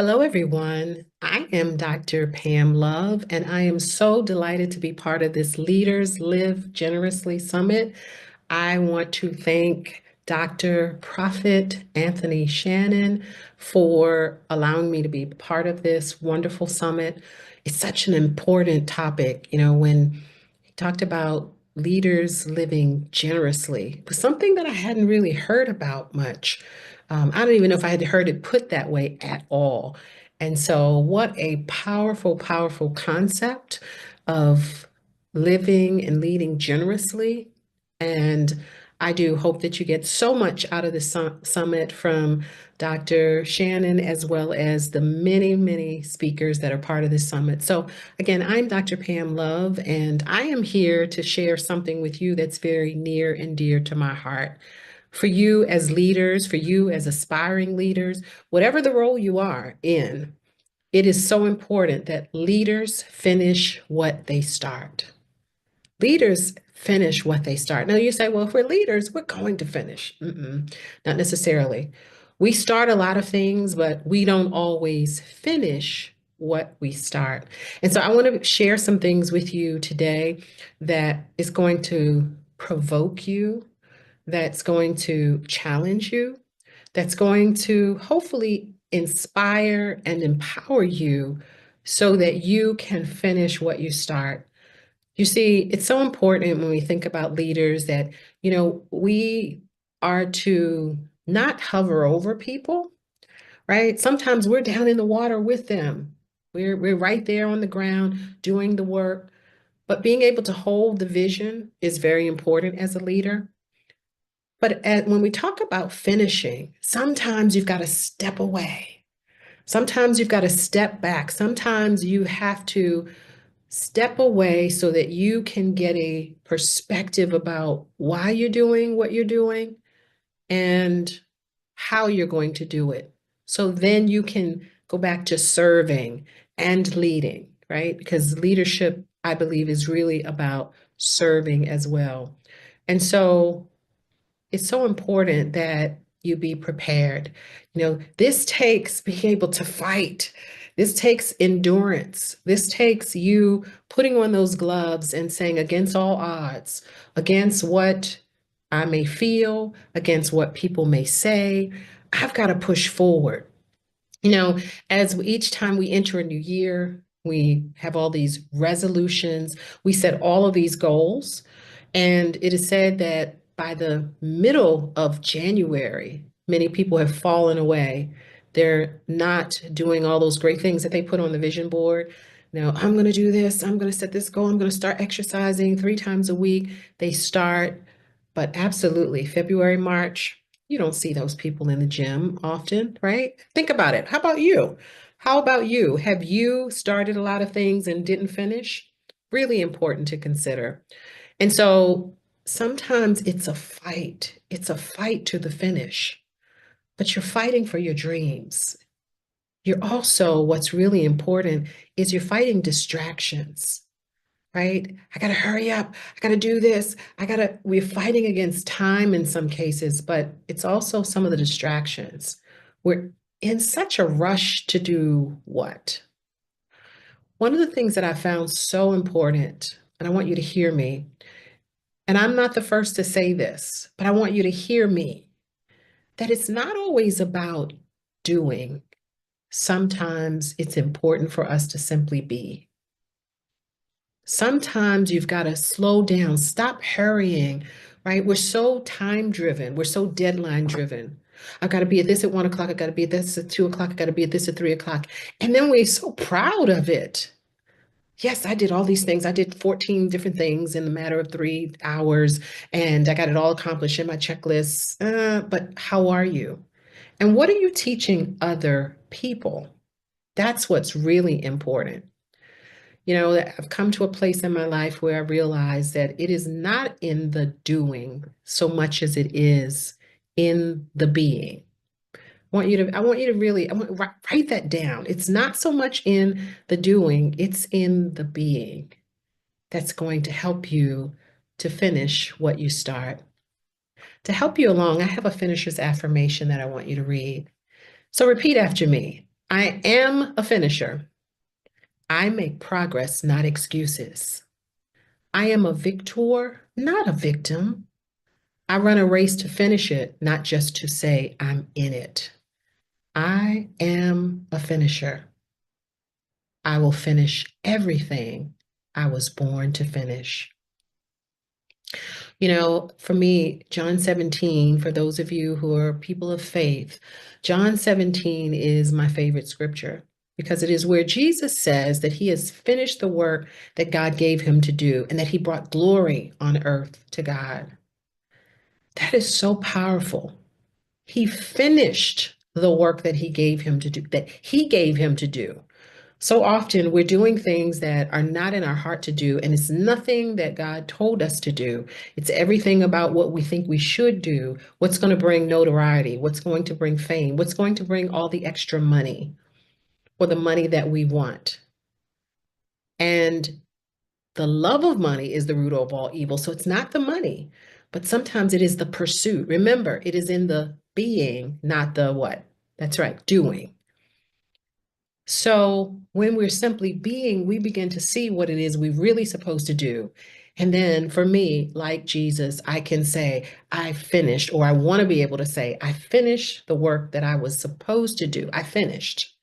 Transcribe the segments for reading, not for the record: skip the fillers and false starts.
Hello, everyone. I am Dr. Pam Love, and I am so delighted to be part of this Leaders Live Generously Summit. I want to thank Dr. Prophet Anthony Shannon for allowing me to be part of this wonderful summit. It's such an important topic. When he talked about leaders living generously, it was something that I hadn't really heard about much. I don't even know if I had heard it put that way at all. And so, what a powerful, powerful concept of living and leading generously. And I do hope that you get so much out of this summit from Dr. Shannon, as well as the many, many speakers that are part of this summit. So, again, I'm Dr. Pam Love, and I am here to share something with you that's very near and dear to my heart. For you as leaders, for you as aspiring leaders, whatever the role you are in, it is so important that leaders finish what they start. Leaders finish what they start. Now you say, well, if we're leaders, we're going to finish. Not necessarily. We start a lot of things, but we don't always finish what we start. And so I want to share some things with you today that is going to provoke you, that's going to challenge you, that's going to hopefully inspire and empower you so that you can finish what you start. You see, it's so important when we think about leaders that, we are to not hover over people, right? Sometimes we're down in the water with them. We're right there on the ground doing the work, but being able to hold the vision is very important as a leader. But when we talk about finishing, sometimes you've got to step away. Sometimes you've got to step back. Sometimes you have to step away so that you can get a perspective about why you're doing what you're doing and how you're going to do it. So then you can go back to serving and leading, right? Because leadership, I believe, is really about serving as well. And so it's so important that you be prepared. This takes being able to fight. This takes endurance. This takes you putting on those gloves and saying, against all odds, against what I may feel, against what people may say, I've got to push forward. You know, as each time we enter a new year, we have all these resolutions, we set all of these goals, and it is said that by the middle of January, many people have fallen away. They're not doing all those great things that they put on the vision board. Now, I'm going to do this, I'm going to set this goal, I'm going to start exercising 3 times a week. They start, but absolutely, February, March, you don't see those people in the gym often, right? Think about it. How about you? How about you? Have you started a lot of things and didn't finish? Really important to consider. And so sometimes it's a fight. It's a fight to the finish, but you're fighting for your dreams. You're also, what's really important is you're fighting distractions, right? I got to hurry up. I got to do this. We're fighting against time in some cases, but it's also some of the distractions. We're in such a rush to do what? One of the things that I found so important, and I want you to hear me, and I'm not the first to say this, but I want you to hear me, that it's not always about doing. Sometimes it's important for us to simply be. Sometimes you've got to slow down, stop hurrying, right? We're so time driven, we're so deadline driven. I got to be at this at 1 o'clock, I got to be at this at 2 o'clock, I got to be at this at 3 o'clock. And then we're so proud of it. Yes, I did all these things. I did 14 different things in a matter of 3 hours, and I got it all accomplished in my checklist. But how are you? And what are you teaching other people? That's what's really important. I've come to a place in my life where I realize that it is not in the doing so much as it is in the being. I want to write that down. It's not so much in the doing, it's in the being that's going to help you to finish what you start. To help you along, I have a finisher's affirmation that I want you to read. So repeat after me. I am a finisher. I make progress, not excuses. I am a victor, not a victim. I run a race to finish it, not just to say I'm in it. I am a finisher. I will finish everything I was born to finish. For me, John 17, for those of you who are people of faith, John 17 is my favorite scripture because it is where Jesus says that he has finished the work that God gave him to do and that he brought glory on earth to God. That is so powerful. He finished the work that he gave him to do, that he gave him to do. So often we're doing things that are not in our heart to do, and it's nothing that God told us to do. It's everything about what we think we should do, what's going to bring notoriety, what's going to bring fame, what's going to bring all the extra money or the money that we want. And the love of money is the root of all evil. So it's not the money, but sometimes it is the pursuit. Remember, it is in the being, not the what? That's right, doing. So when we're simply being, we begin to see what it is we're really supposed to do. And then for me, like Jesus, I can say, I finished, or I want to be able to say, I finished the work that I was supposed to do. I finished.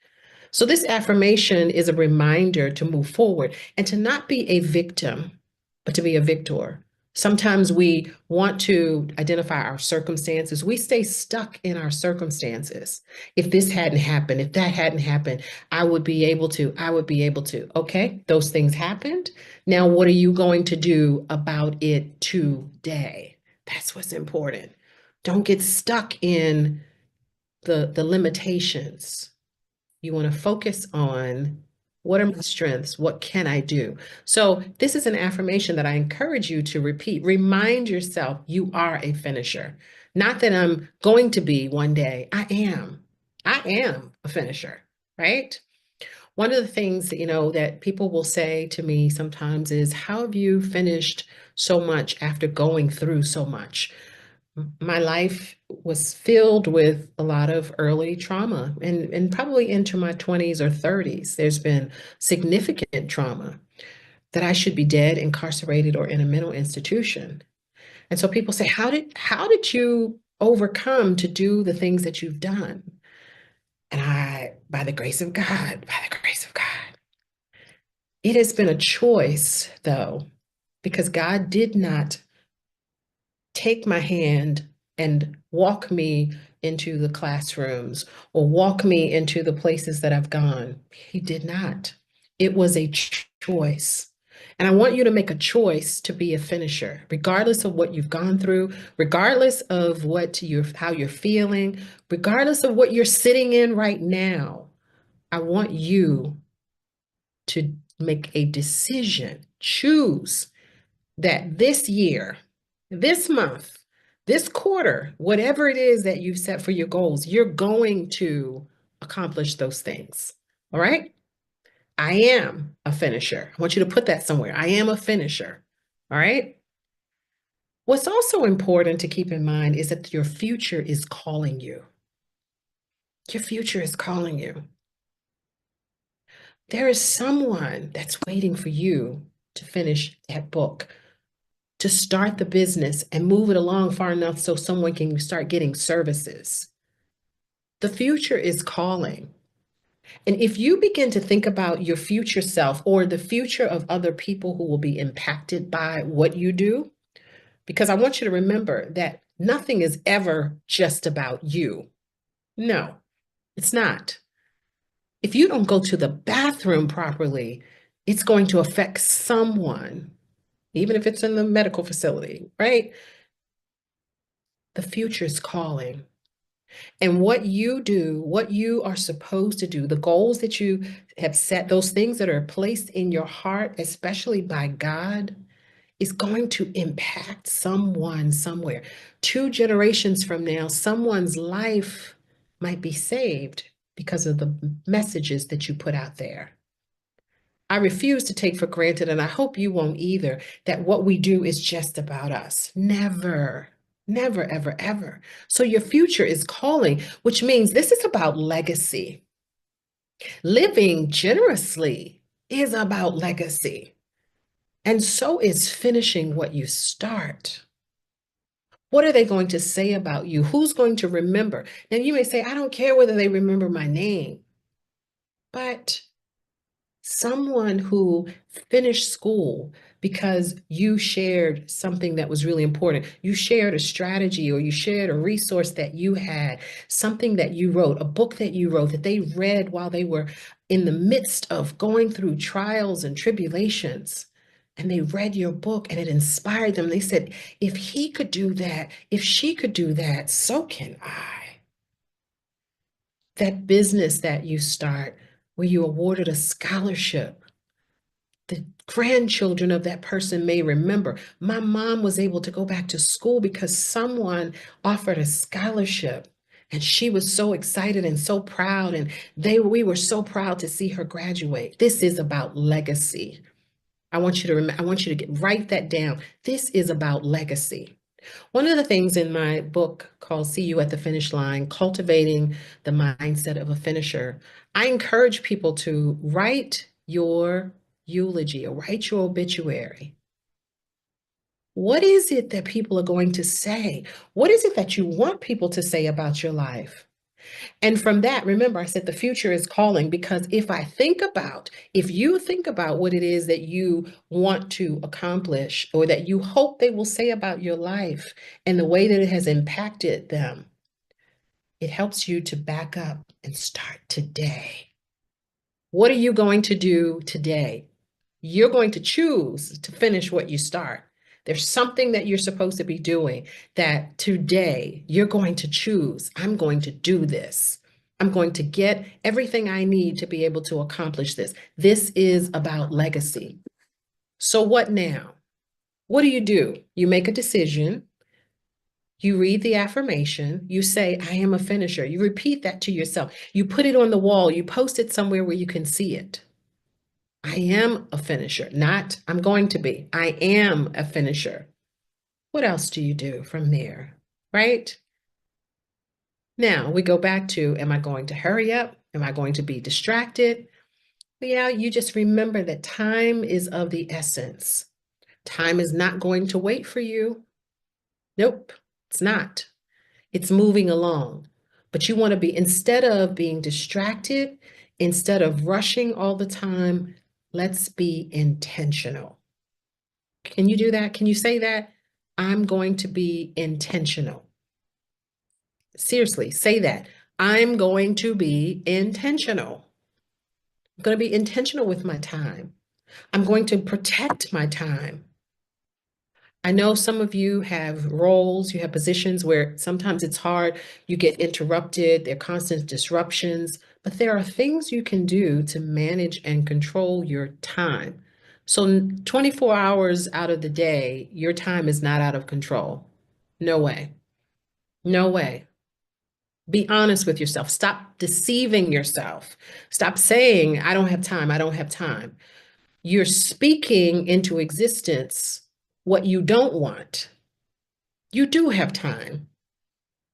So this affirmation is a reminder to move forward and to not be a victim, but to be a victor. Sometimes we want to identify our circumstances. We stay stuck in our circumstances. If this hadn't happened, if that hadn't happened, I would be able to. Okay, those things happened. Now, what are you going to do about it today? That's what's important. Don't get stuck in the limitations. You want to focus on what are my strengths? What can I do? So, this is an affirmation that I encourage you to repeat. Remind yourself you are a finisher. Not that I'm going to be one day. I am. I am a finisher, right? One of the things that people will say to me sometimes is, how have you finished so much after going through so much? My life was filled with a lot of early trauma and probably into my 20s or 30s. There's been significant trauma that I should be dead, incarcerated, or in a mental institution. And so people say, how did you overcome to do the things that you've done? And by the grace of God, by the grace of God. It has been a choice, though, because God did not take my hand and walk me into the classrooms or walk me into the places that I've gone. He did not. It was a choice. And I want you to make a choice to be a finisher, regardless of what you've gone through, regardless of how you're feeling, regardless of what you're sitting in right now. I want you to make a decision, choose that this year, this month, this quarter, whatever it is that you've set for your goals, you're going to accomplish those things. All right? I am a finisher. I want you to put that somewhere. I am a finisher. All right? What's also important to keep in mind is that your future is calling you. Your future is calling you. There is someone that's waiting for you to finish that book, to start the business and move it along far enough so someone can start getting services. The future is calling. And if you begin to think about your future self or the future of other people who will be impacted by what you do, because I want you to remember that nothing is ever just about you. No, it's not. If you don't go to the bathroom properly, it's going to affect someone, even if it's in the medical facility, right? The future is calling. And what you do, what you are supposed to do, the goals that you have set, those things that are placed in your heart, especially by God, is going to impact someone somewhere. 2 generations from now, someone's life might be saved because of the messages that you put out there. I refuse to take for granted, and I hope you won't either, that what we do is just about us. Never, never, ever, ever. So your future is calling, which means this is about legacy. Living generously is about legacy, and so is finishing what you start. What are they going to say about you? Who's going to remember? Now, you may say, I don't care whether they remember my name, but someone who finished school because you shared something that was really important. You shared a strategy or you shared a resource that you had, something that you wrote, a book that you wrote that they read while they were in the midst of going through trials and tribulations. And they read your book and it inspired them. They said, if he could do that, if she could do that, so can I. That business that you start where you awarded a scholarship, the grandchildren of that person may remember. My mom was able to go back to school because someone offered a scholarship. And she was so excited and so proud. And we were so proud to see her graduate. This is about legacy. I want you to write that down. This is about legacy. One of the things in my book called See You at the Finish Line, Cultivating the Mindset of a Finisher, I encourage people to write your eulogy or write your obituary. What is it that people are going to say? What is it that you want people to say about your life? And from that, remember, I said the future is calling because if you think about what it is that you want to accomplish or that you hope they will say about your life and the way that it has impacted them, it helps you to back up and start today. What are you going to do today? You're going to choose to finish what you start. There's something that you're supposed to be doing that today you're going to choose. I'm going to do this. I'm going to get everything I need to be able to accomplish this. This is about legacy. So, what now? What do? You make a decision. You read the affirmation. You say, I am a finisher. You repeat that to yourself. You put it on the wall. You post it somewhere where you can see it. I am a finisher, not I'm going to be. I am a finisher. What else do you do from there? Right? Now we go back to, am I going to hurry up? Am I going to be distracted? Yeah, you just remember that time is of the essence. Time is not going to wait for you. Nope, it's not. It's moving along. But you want to be, instead of being distracted, instead of rushing all the time, let's be intentional. Can you do that? Can you say that? I'm going to be intentional. Seriously, say that. I'm going to be intentional. I'm going to be intentional with my time. I'm going to protect my time. I know some of you have roles, you have positions where sometimes it's hard, you get interrupted, there are constant disruptions, but there are things you can do to manage and control your time. So 24 hours out of the day, your time is not out of control. No way. No way. Be honest with yourself. Stop deceiving yourself. Stop saying, I don't have time. I don't have time. You're speaking into existence what you don't want. You do have time.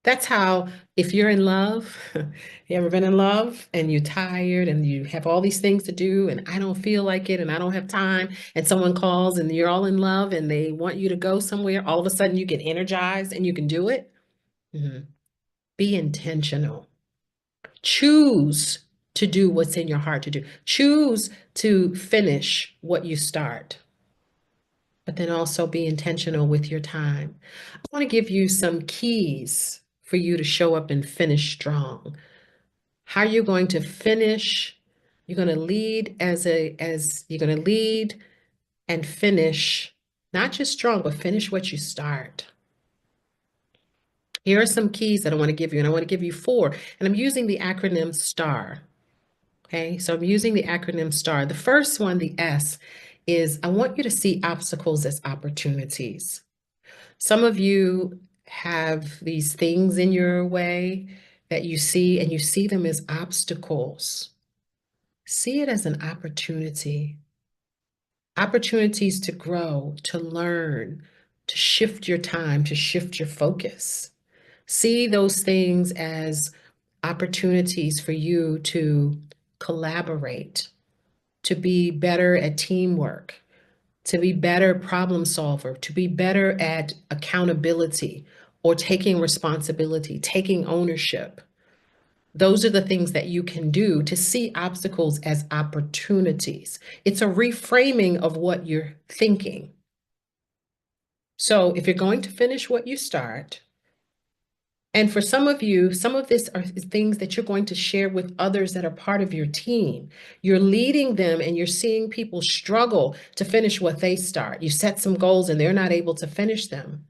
That's how, if you're in love, you ever been in love and you're tired and you have all these things to do and I don't feel like it and I don't have time and someone calls and you're all in love and they want you to go somewhere, all of a sudden you get energized and you can do it? Mhm. Be intentional. Choose to do what's in your heart to do. Choose to finish what you start, but then also be intentional with your time. I want to give you some keys for you to show up and finish strong. How are you going to finish? You're going to lead as you're going to lead and finish, not just strong, but finish what you start. Here are some keys that I want to give you, and I want to give you four. And I'm using the acronym STAR. Okay, so I'm using the acronym STAR. The first one, the S, is I want you to see obstacles as opportunities. Some of you have these things in your way that you see, and you see them as obstacles. See it as an opportunity. Opportunities to grow, to learn, to shift your time, to shift your focus. See those things as opportunities for you to collaborate, to be better at teamwork, to be better problem solver, to be better at accountability or taking responsibility, taking ownership. Those are the things that you can do to see obstacles as opportunities. It's a reframing of what you're thinking. So if you're going to finish what you start, and for some of you, some of this are things that you're going to share with others that are part of your team. You're leading them and you're seeing people struggle to finish what they start. You set some goals and they're not able to finish them.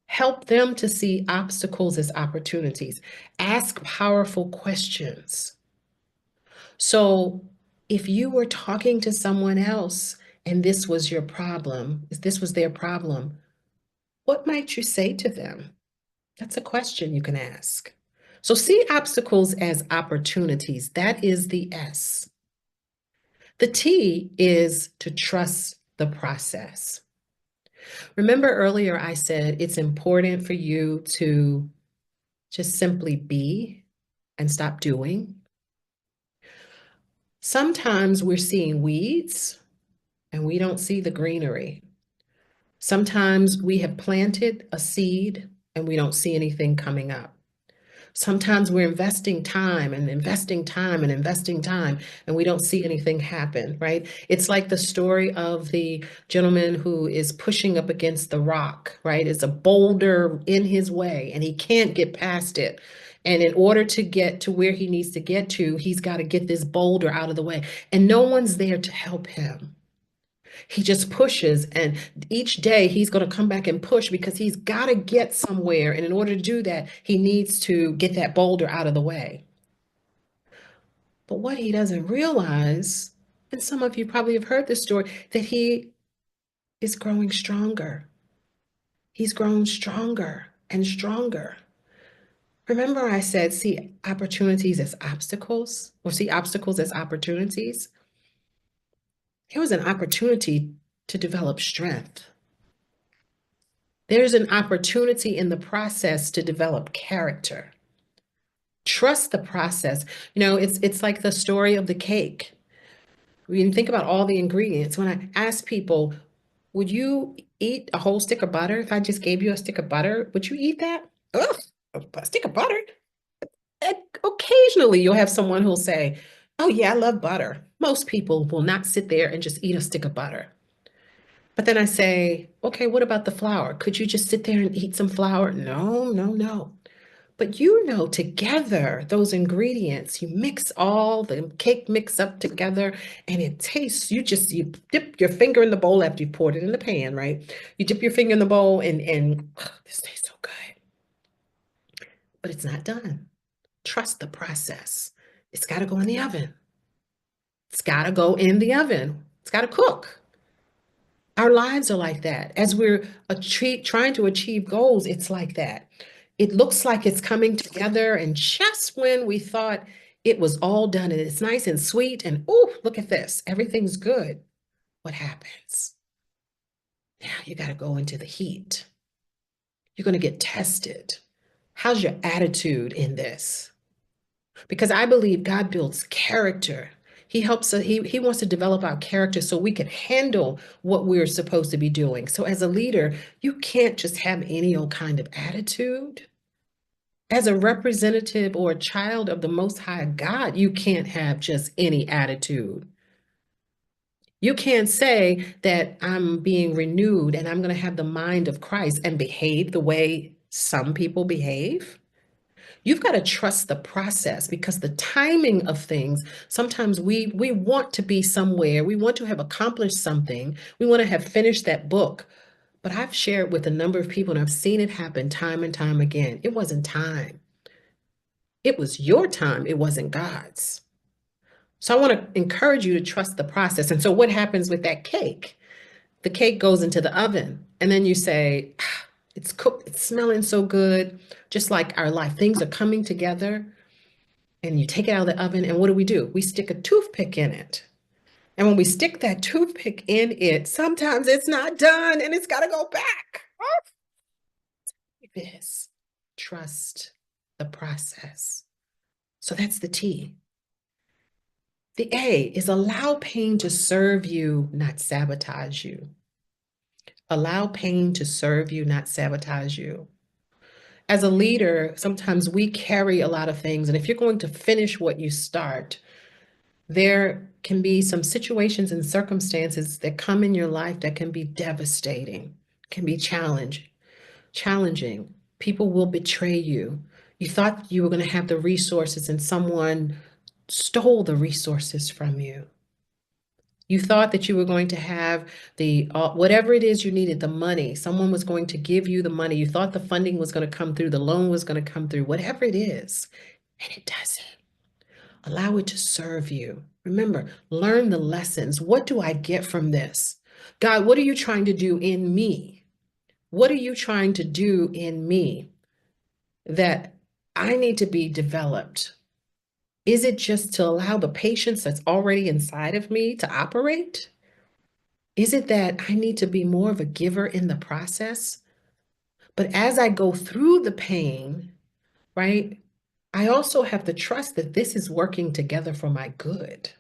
Help them to see obstacles as opportunities. Ask powerful questions. So if you were talking to someone else and this was your problem, if this was their problem, what might you say to them? That's a question you can ask. So see obstacles as opportunities. That is the S. The T is to trust the process. Remember earlier I said it's important for you to just simply be and stop doing. Sometimes we're seeing weeds and we don't see the greenery. Sometimes we have planted a seed and we don't see anything coming up. Sometimes we're investing time and investing time and investing time, and we don't see anything happen, right? It's like the story of the gentleman who is pushing up against the rock, right? It's a boulder in his way, and he can't get past it. And in order to get to where he needs to get to, he's got to get this boulder out of the way, and no one's there to help him. He just pushes, and each day he's going to come back and push because he's got to get somewhere. And in order to do that, he needs to get that boulder out of the way. But what he doesn't realize, and some of you probably have heard this story, that he is growing stronger. He's grown stronger and stronger. Remember, I said, see opportunities as obstacles, or see obstacles as opportunities. Here was an opportunity to develop strength. There's an opportunity in the process to develop character. Trust the process. You know, it's like the story of the cake. When you think about all the ingredients, when I ask people, would you eat a whole stick of butter if I just gave you a stick of butter? Would you eat that? Ugh, a stick of butter? And occasionally you'll have someone who'll say, oh yeah, I love butter. Most people will not sit there and just eat a stick of butter. But then I say, okay, what about the flour? Could you just sit there and eat some flour? No, no, no. But you know, together, those ingredients, you mix all the cake mix up together and it tastes, you dip your finger in the bowl after you poured it in the pan, right? You dip your finger in the bowl and this tastes so good. But it's not done. Trust the process. It's got to go in the oven. It's got to go in the oven. It's got to cook. Our lives are like that. As we're trying to achieve goals, it's like that. It looks like it's coming together, and just when we thought it was all done and it's nice and sweet, and oh, look at this, everything's good. What happens? Now you got to go into the heat. You're going to get tested. How's your attitude in this? Because I believe God builds character. He helps us, he wants to develop our character so we can handle what we're supposed to be doing. So as a leader, you can't just have any old kind of attitude. As a representative or a child of the Most High God, you can't have just any attitude. You can't say that I'm being renewed and I'm going to have the mind of Christ and behave the way some people behave. You've got to trust the process because the timing of things, sometimes we want to be somewhere, we want to have accomplished something, we want to have finished that book. But I've shared with a number of people and I've seen it happen time and time again. It wasn't time. It was your time. It wasn't God's. So I want to encourage you to trust the process. And so what happens with that cake? The cake goes into the oven and then you say, "Ah, it's cooked, it's smelling so good." Just like our life, things are coming together. And you take it out of the oven, and what do? We stick a toothpick in it. And when we stick that toothpick in it, sometimes it's not done and it's got to go back. This, trust the process. So that's the T. The A is allow pain to serve you, not sabotage you. Allow pain to serve you, not sabotage you. As a leader, sometimes we carry a lot of things, and if you're going to finish what you start, there can be some situations and circumstances that come in your life that can be devastating, can be challenging. People will betray you. You thought you were going to have the resources, and someone stole the resources from you. You thought that you were going to have the whatever it is you needed, the money. Someone was going to give you the money. You thought the funding was going to come through, the loan was going to come through, whatever it is, and it doesn't. Allow it to serve you. Remember, learn the lessons. What do I get from this? God, what are you trying to do in me? What are you trying to do in me that I need to be developed? Is it just to allow the patience that's already inside of me to operate? Is it that I need to be more of a giver in the process? But as I go through the pain, right, I also have to trust that this is working together for my good.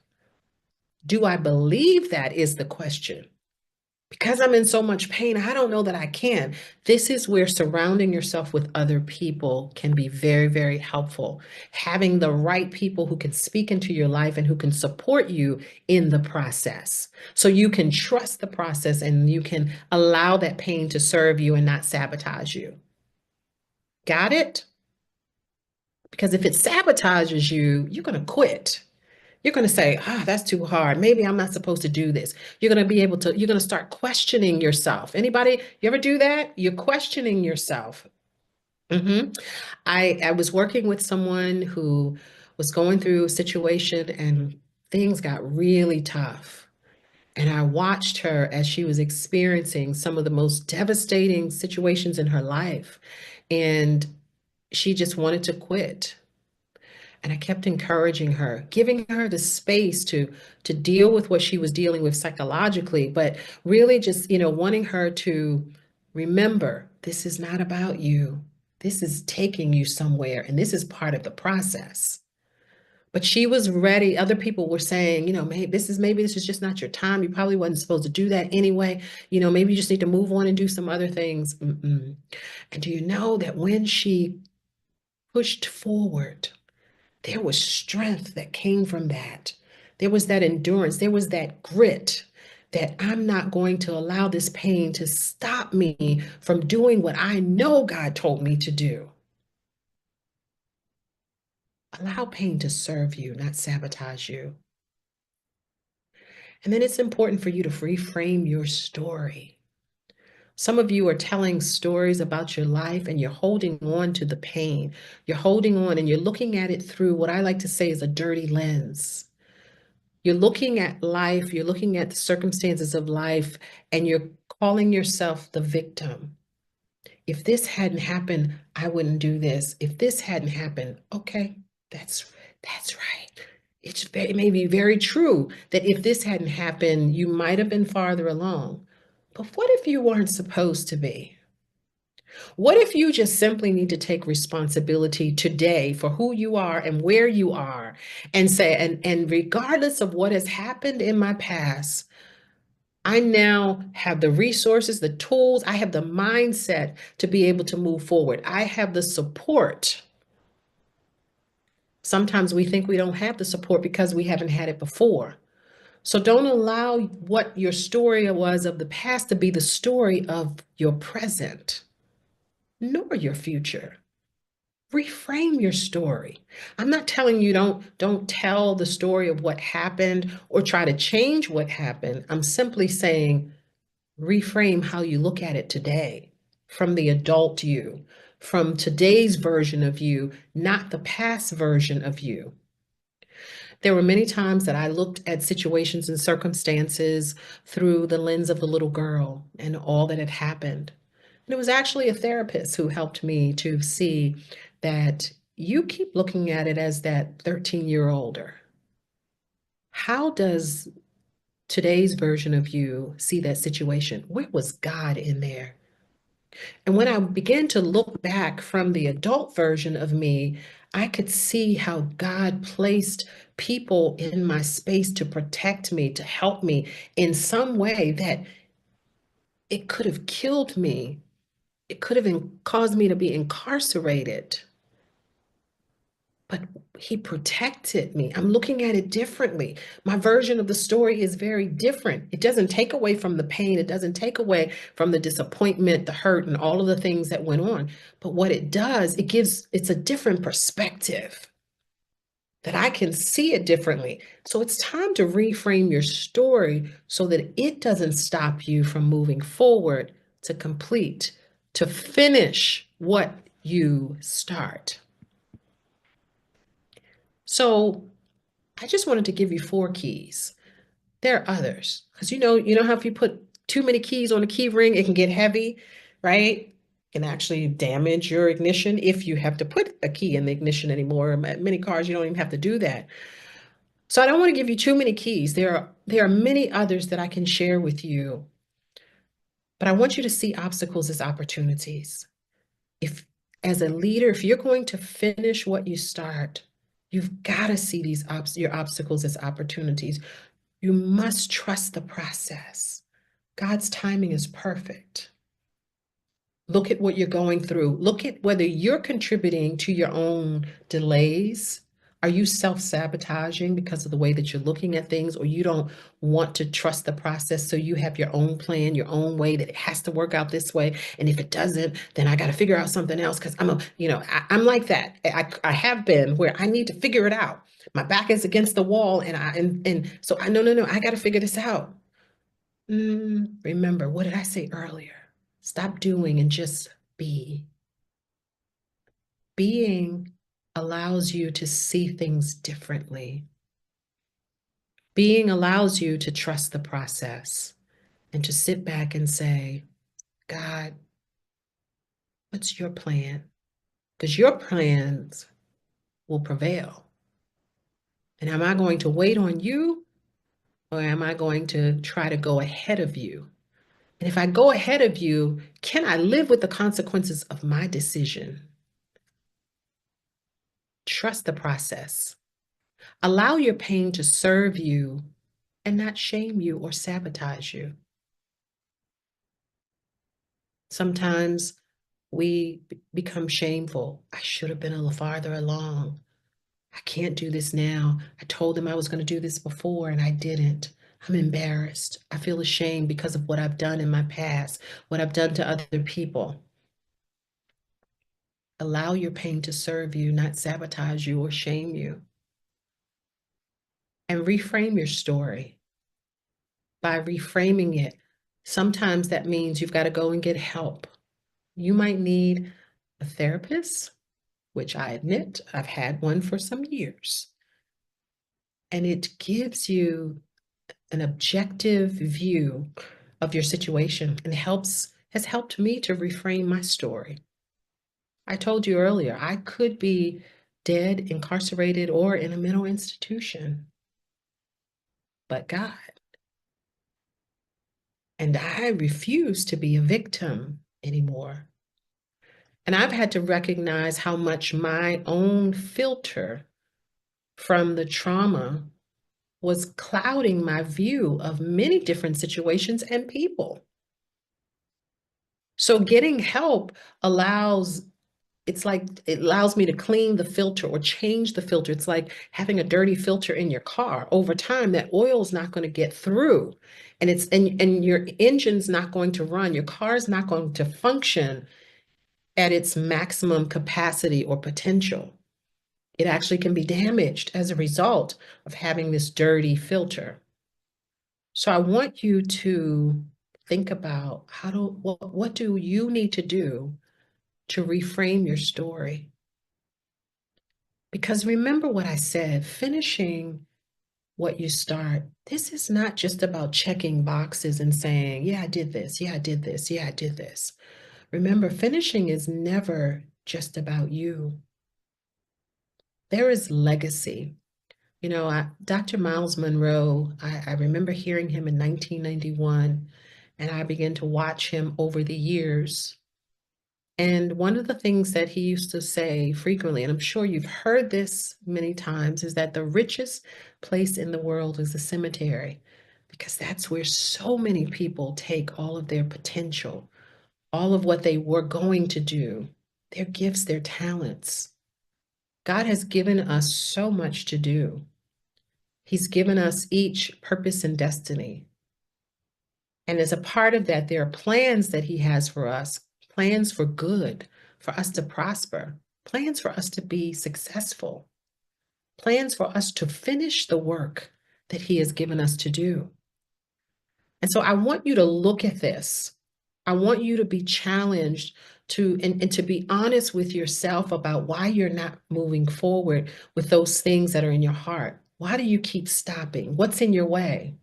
Do I believe that is the question? Because I'm in so much pain, I don't know that I can. This is where surrounding yourself with other people can be very, very helpful. Having the right people who can speak into your life and who can support you in the process. So you can trust the process and you can allow that pain to serve you and not sabotage you. Got it? Because if it sabotages you, you're going to quit. You're going to say, that's too hard. Maybe I'm not supposed to do this. You're going to start questioning yourself. Anybody, you ever do that? You're questioning yourself. hmm I was working with someone who was going through a situation and things got really tough. And I watched her as she was experiencing some of the most devastating situations in her life. And she just wanted to quit. And I kept encouraging her, giving her the space to deal with what she was dealing with psychologically, but really just, wanting her to remember this is not about you. This is taking you somewhere, and this is part of the process. But she was ready. Other people were saying, maybe this is just not your time. You probably wasn't supposed to do that anyway. Maybe you just need to move on and do some other things. Mm-mm. And do you know that when she pushed forward, there was strength that came from that. There was that endurance. There was that grit that I'm not going to allow this pain to stop me from doing what I know God told me to do. Allow pain to serve you, not sabotage you. And then it's important for you to reframe your story. Some of you are telling stories about your life and you're holding on to the pain. You're holding on and you're looking at it through what I like to say is a dirty lens. You're looking at life, you're looking at the circumstances of life, and you're calling yourself the victim. If this hadn't happened, I wouldn't do this. If this hadn't happened, okay, that's right. It may be very true that if this hadn't happened, you might have been farther along. But what if you weren't supposed to be? What if you just simply need to take responsibility today for who you are and where you are and say, and regardless of what has happened in my past, I now have the resources, the tools, I have the mindset to be able to move forward. I have the support. Sometimes we think we don't have the support because we haven't had it before. So don't allow what your story was of the past to be the story of your present, nor your future. Reframe your story. I'm not telling you don't tell the story of what happened or try to change what happened. I'm simply saying reframe how you look at it today from the adult you, from today's version of you, not the past version of you. There were many times that I looked at situations and circumstances through the lens of the little girl and all that had happened. And it was actually a therapist who helped me to see that you keep looking at it as that 13-year-older. How does today's version of you see that situation? Where was God in there? And when I began to look back from the adult version of me, I could see how God placed people in my space to protect me, to help me in some way that it could have killed me. It could have caused me to be incarcerated. But he protected me. I'm looking at it differently. My version of the story is very different. It doesn't take away from the pain. It doesn't take away from the disappointment, the hurt, and all of the things that went on. But what it does, it's a different perspective that I can see it differently. So it's time to reframe your story so that it doesn't stop you from moving forward to complete, to finish what you start. So I just wanted to give you 4 keys. There are others because you know how if you put too many keys on a key ring, it can get heavy, right? It can actually damage your ignition if you have to put a key in the ignition anymore. Many cars, you don't even have to do that. So I don't want to give you too many keys. There are many others that I can share with you, but I want you to see obstacles as opportunities. If as a leader, if you're going to finish what you start, you've got to see your obstacles as opportunities. You must trust the process. God's timing is perfect. Look at what you're going through. Look at whether you're contributing to your own delays. Are you self-sabotaging because of the way that you're looking at things, or you don't want to trust the process? So you have your own plan, your own way that it has to work out this way. And if it doesn't, then I got to figure out something else because I'm like that. I have been where I need to figure it out. My back is against the wall and so no, I got to figure this out. Remember, what did I say earlier? Stop doing and just be. Being allows you to see things differently. Being allows you to trust the process and to sit back and say, God, what's your plan? Because your plans will prevail. And am I going to wait on you, or am I going to try to go ahead of you? And if I go ahead of you, can I live with the consequences of my decision? Trust the process. Allow your pain to serve you and not shame you or sabotage you. Sometimes we become shameful. I should have been a little farther along. I can't do this now. I told them I was going to do this before and I didn't. I'm embarrassed. I feel ashamed because of what I've done in my past, what I've done to other people. Allow your pain to serve you, not sabotage you or shame you. And reframe your story. By reframing it, sometimes that means you've got to go and get help. You might need a therapist, which I admit I've had one for some years. And it gives you an objective view of your situation and has helped me to reframe my story. I told you earlier, I could be dead, incarcerated, or in a mental institution, but God. And I refuse to be a victim anymore. And I've had to recognize how much my own filter from the trauma was clouding my view of many different situations and people. So getting help it's like it allows me to clean the filter or change the filter. It's like having a dirty filter in your car. Over time, that oil is not going to get through, and your engine's not going to run. Your car's not going to function at its maximum capacity or potential. It actually can be damaged as a result of having this dirty filter. So I want you to think about what do you need to do to reframe your story? Because remember what I said, finishing what you start, this is not just about checking boxes and saying, yeah, I did this, yeah, I did this, yeah, I did this. Remember, finishing is never just about you. There is legacy. Dr. Miles Monroe, I remember hearing him in 1991, and I began to watch him over the years. And one of the things that he used to say frequently, and I'm sure you've heard this many times, is that the richest place in the world is the cemetery, because that's where so many people take all of their potential, all of what they were going to do, their gifts, their talents. God has given us so much to do. He's given us each purpose and destiny. And as a part of that, there are plans that He has for us, plans for good, for us to prosper, plans for us to be successful, plans for us to finish the work that He has given us to do. And so I want you to look at this. I want you to be challenged and to be honest with yourself about why you're not moving forward with those things that are in your heart. Why do you keep stopping? What's in your way?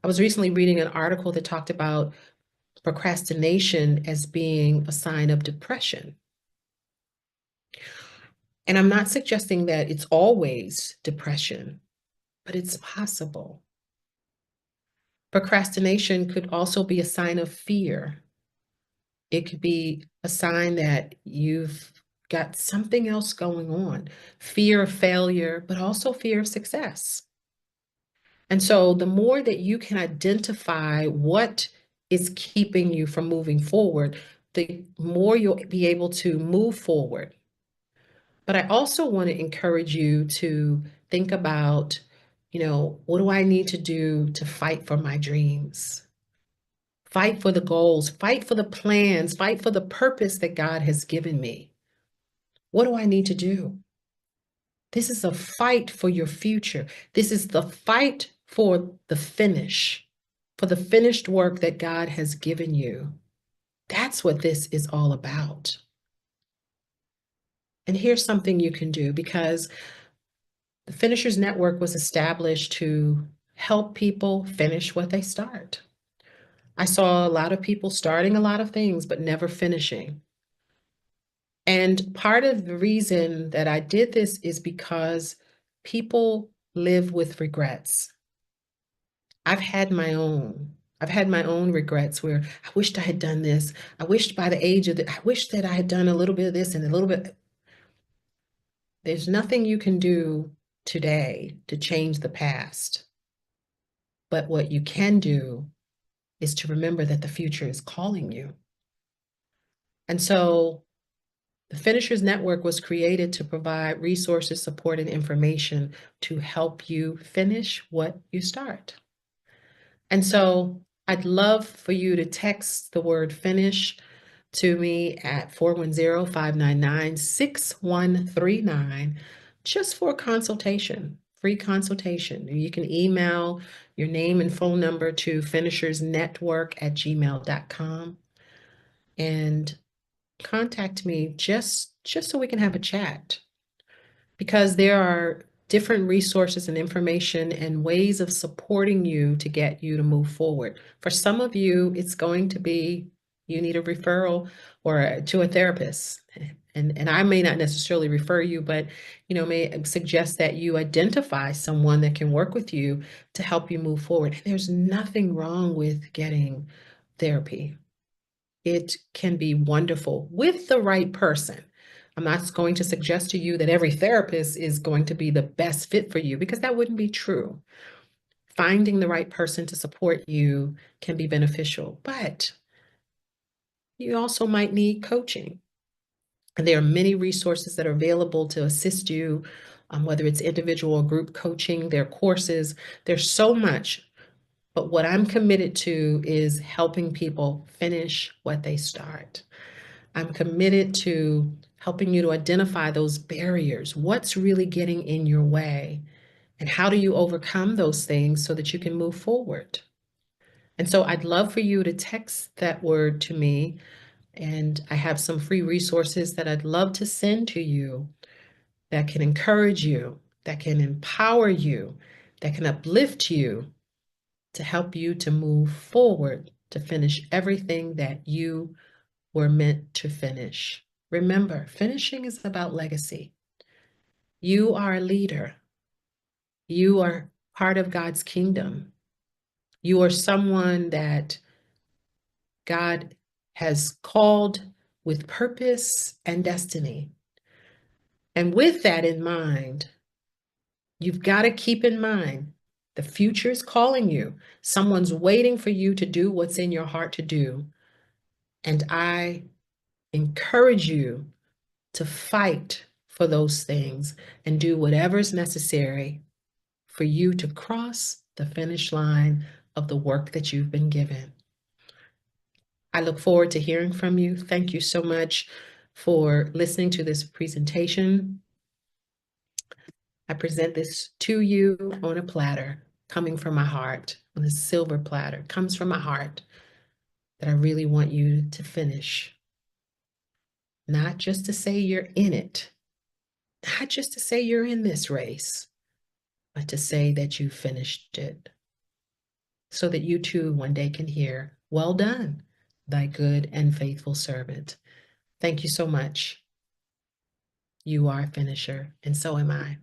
I was recently reading an article that talked about procrastination as being a sign of depression. And I'm not suggesting that it's always depression, but it's possible. Procrastination could also be a sign of fear. It could be a sign that you've got something else going on, fear of failure, but also fear of success. And so the more that you can identify what is keeping you from moving forward, the more you'll be able to move forward. But I also want to encourage you to think about, what do I need to do to fight for my dreams? Fight for the goals, fight for the plans, fight for the purpose that God has given me. What do I need to do? This is a fight for your future. This is the fight for the finish, for the finished work that God has given you. That's what this is all about. And here's something you can do, because the Finishers Network was established to help people finish what they start. I saw a lot of people starting a lot of things, but never finishing. And part of the reason that I did this is because people live with regrets. I've had my own. I've had my own regrets where I wished I had done this. I wished by the age of I wish that I had done a little bit of this and a little bit. There's nothing you can do today to change the past. But what you can do is to remember that the future is calling you. And so the Finishers Network was created to provide resources, support, and information to help you finish what you start. And so I'd love for you to text the word finish to me at 410-599-6139 just for a consultation, free consultation. You can email your name and phone number to finishersnetwork@gmail.com and contact me just so we can have a chat, because there are different resources and information and ways of supporting you to get you to move forward. For some of you, it's going to be you need a referral or to a therapist. And I may not necessarily refer you, but may suggest that you identify someone that can work with you to help you move forward. And there's nothing wrong with getting therapy. It can be wonderful with the right person. I'm not going to suggest to you that every therapist is going to be the best fit for you, because that wouldn't be true. Finding the right person to support you can be beneficial, but you also might need coaching. And there are many resources that are available to assist you, whether it's individual or group coaching, there are courses, there's so much. But what I'm committed to is helping people finish what they start. I'm committed to helping you to identify those barriers. What's really getting in your way? And how do you overcome those things so that you can move forward? And so I'd love for you to text that word to me. And I have some free resources that I'd love to send to you that can encourage you, that can empower you, that can uplift you to help you to move forward, to finish everything that you were meant to finish. Remember, finishing is about legacy. You are a leader. You are part of God's kingdom. You are someone that God has called with purpose and destiny. And with that in mind, you've got to keep in mind the future is calling you. Someone's waiting for you to do what's in your heart to do. And I encourage you to fight for those things and do whatever's necessary for you to cross the finish line of the work that you've been given. I look forward to hearing from you. Thank you so much for listening to this presentation. I present this to you on a platter, coming from my heart, on a silver platter, comes from my heart, that I really want you to finish. Not just to say you're in it, not just to say you're in this race, but to say that you finished it, so that you too one day can hear, "Well done, thy good and faithful servant." Thank you so much. You are a finisher, and so am I.